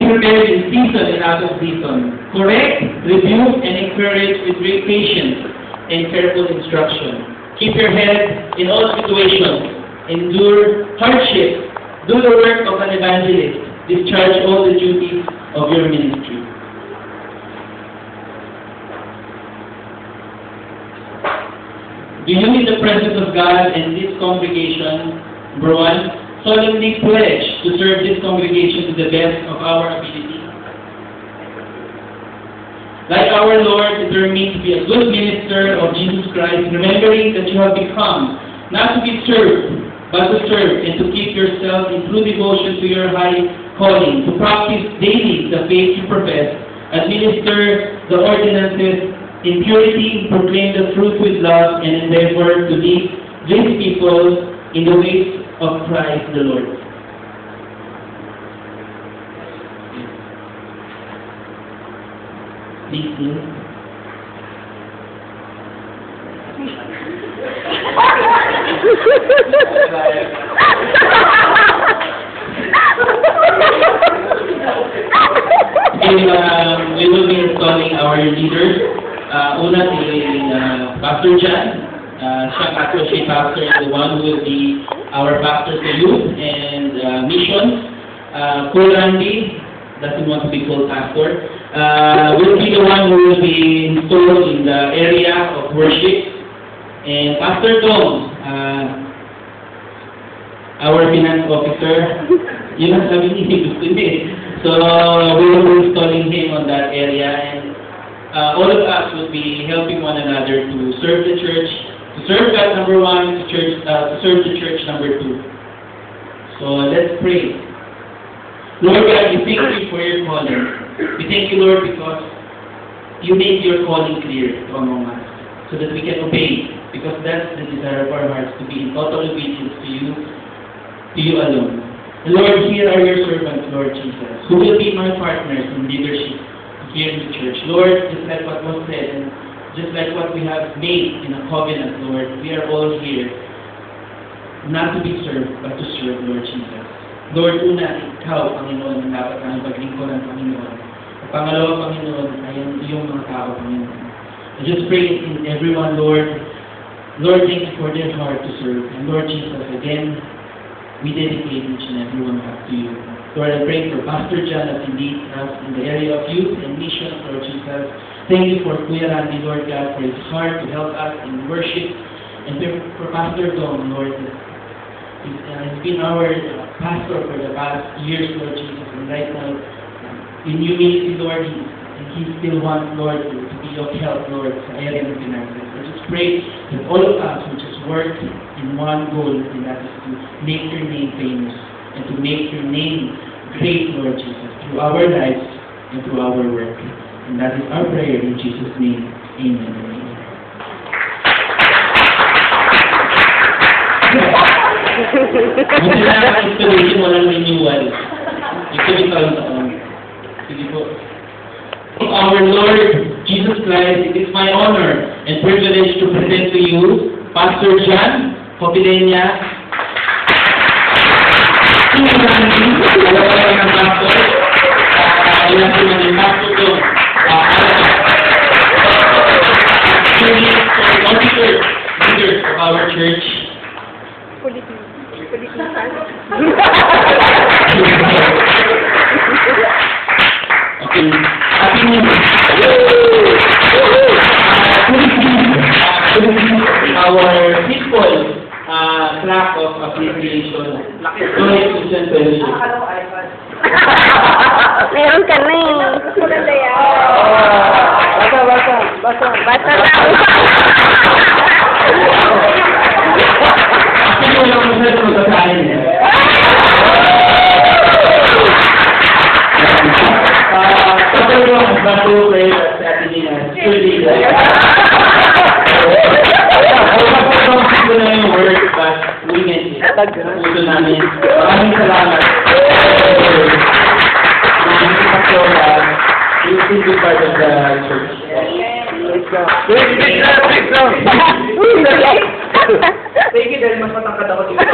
prepared in season and out of season. Correct, rebuke, and encourage with great patience and careful instruction. Keep your head in all situations. Endure hardship. Do the work of an evangelist. Discharge all the duties of your ministry. Do you, in the presence of God and this congregation, number 1, solemnly pledge to serve this congregation to the best of our ability? Like our Lord, determined to be a good minister of Jesus Christ, remembering that you have become not to be served, but to serve, and to keep yourself in true devotion to your high calling, to practice daily the faith you profess, administer the ordinances in purity, proclaim the truth with love, and endeavor to lead these people in the ways of Christ the Lord. Please kneel. We will be installing our leaders. Una si Pastor John. Siya associate pastor is the one who will be our pastor to youth and missions. Kuya Randy doesn't want to be called pastor. Will be the one who will be installed in the area of worship. And Pastor Tom, our finance officer, yun ang sabi niya, gusto niya. So, we will be installing him on that area, and all of us will be helping one another to serve the church, to serve God, number 1, to serve the church, number 2. So, let's pray. Lord God, we thank you for your calling. We thank you, Lord, because you made your calling clear to among us, so that we can obey, because that's the desire of our hearts, to be in total obedience to you alone. And Lord, here are your servants, Lord Jesus, who will be my partners in leadership here in the church. Lord, just like what was said, and just like what we have made in a covenant, Lord, we are all here, not to be served, but to serve, Lord Jesus. Lord, una, ikaw, Panginoon, ang dapat namin paglingkod ng Panginoon. At pangalawa, Panginoon, ay iyong mga tao, Panginoon. I just pray in everyone, Lord. Lord, thank you for their heart to serve. And Lord Jesus, again, we dedicate each and every one back to you. Lord, I pray for Pastor John as he leads us in the area of youth and missions, Lord Jesus. Thank you for Kuya Randy, Lord God, for his heart to help us in worship. And for Pastor Dom, Lord, he's been our pastor for the past years, Lord Jesus. And right now, in humility, Lord, he still wants, Lord, to be of help, Lord, sa area ng finances. I just pray that all of us will just work in one goal, and that is to make your name famous and to make your name great, Lord Jesus, through our lives and through our work. And that is our prayer in Jesus' name. Amen. Buti na ang installation, walang renewal. Ito yung taon-taon. Sige po. Our Lord Jesus Christ, it is my honor and privilege to present to you Pastor John Copilenia. Leaders of our church. Okay. Our people track of appreciation. Meron ka na eh. Maganda yan. Basta lang. Kasi wala ko sa magkasahin eh. Bato player at Saturday na. Truly, ko na yung word, but we meant it. Puso namin. Maraming salamat. You will be part of the church. Let's go. Thank you, dahil mas matangkad ako dito.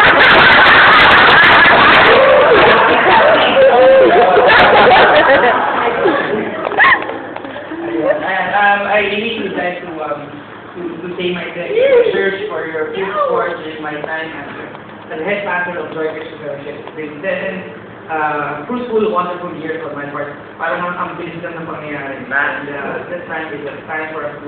say my thanks to the church for your good support during my time as the head pastor of Joy Christian Fellowship. It's been 7 fruitful, wonderful years on my part. Parang ang bilis lang ng pangyayari. And this time is a time for us to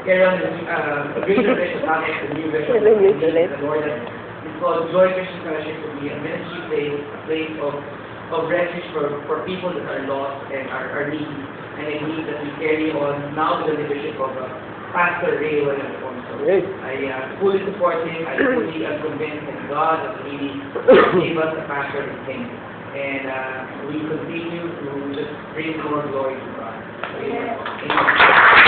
carry on the greater vision, not the new vision. The Lord that is called Joy Christian Fellowship to be a ministry place, a place of refuge for people that are lost and are needy. And I believe that we carry on now to the leadership of Pastor Ray Alfonso. I fully support him. I fully am convinced that God has really gave us a pastor in him. And we continue to just bring more glory to God. Amen.